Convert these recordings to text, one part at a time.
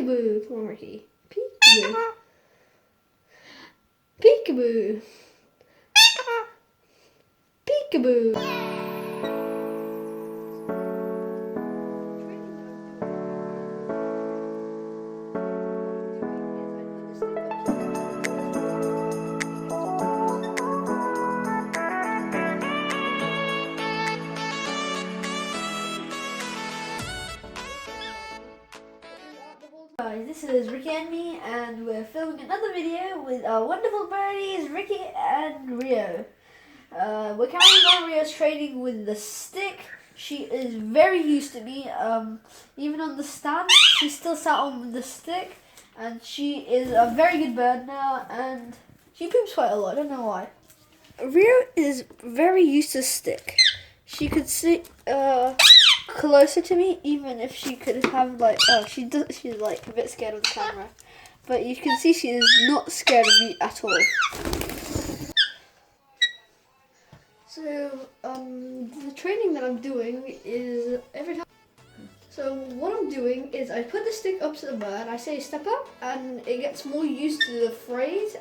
Peekaboo. Come on, Riki. Peekaboo. Peekaboo. Peekaboo. Guys, this is Riki and Me, and we're filming another video with our wonderful birdies, Riki and Rio. We're carrying on Rio's training with the stick. She is very used to me. Even on the stand, she still sat on the stick, and she is a very good bird now, and she poops quite a lot, I don't know why. Rio is very used to stick. She could sit closer to me, even if she could have like, she's like a bit scared of the camera, but you can see she is not scared of me at all. So the training that I'm doing is every time. So what I'm doing is I put the stick up to the bird, I say step up, and it gets more used to the phrase,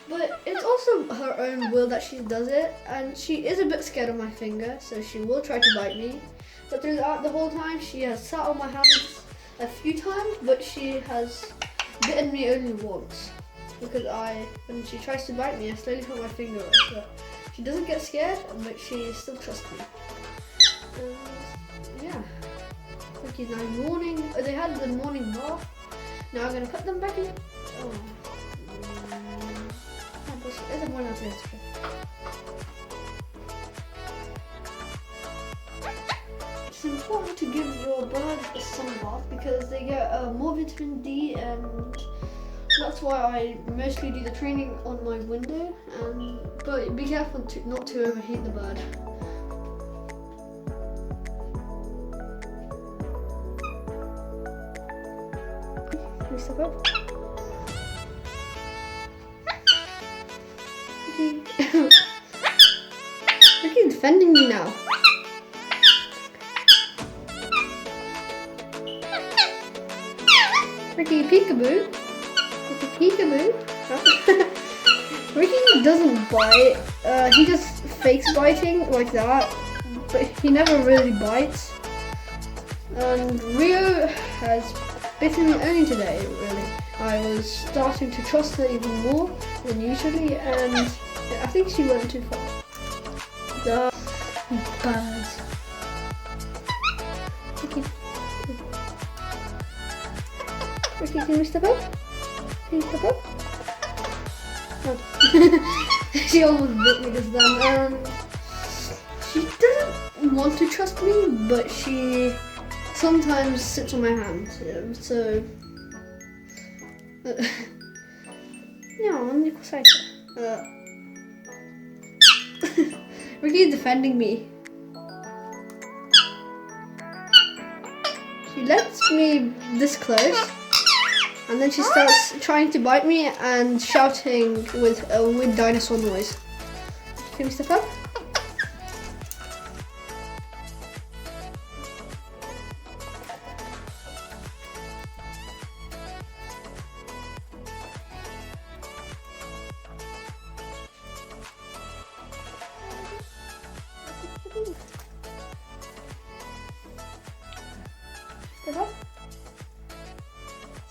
but it's also her own will that she does it, and she is a bit scared of my finger, so she will try to bite me. But throughout the whole time, she has sat on my hands a few times, but she has bitten me only once. Because when she tries to bite me, I slowly put my finger up. So she doesn't get scared, but she still trusts me. Yeah. Okay, now morning. They had the morning bath. Now I'm gonna put them back in. Oh. There's a morning after yesterday. It's important to give your bird a sun bath because they get more vitamin D, and that's why I mostly do the training on my window. But be careful not to overheat the bird. Can we step up? Riki's defending me now. Riki, peekaboo. Riki, peekaboo. Riki doesn't bite. He just fakes biting like that, but he never really bites. And Rio has bitten me only today, really. I was starting to trust her even more than usually, and I think she went too far. The birds. Riki, can we step up? Can you step up? Oh. She almost bit me just then. She doesn't want to trust me, but she sometimes sits on my hand. So, yeah, I'm excited. Riki is defending me. She lets me this close, and then she starts trying to bite me and shouting with a weird dinosaur noise. Can we step up?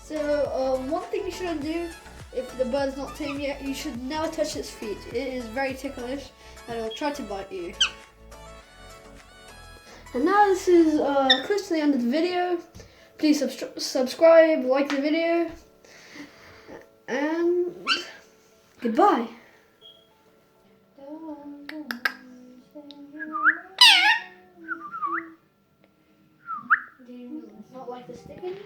So one thing you shouldn't do if the bird's not tame yet, you should never touch its feet. It is very ticklish and it will try to bite you. And now this is close to the end of the video. Please subscribe, like the video, and goodbye. Do you not like the sticking?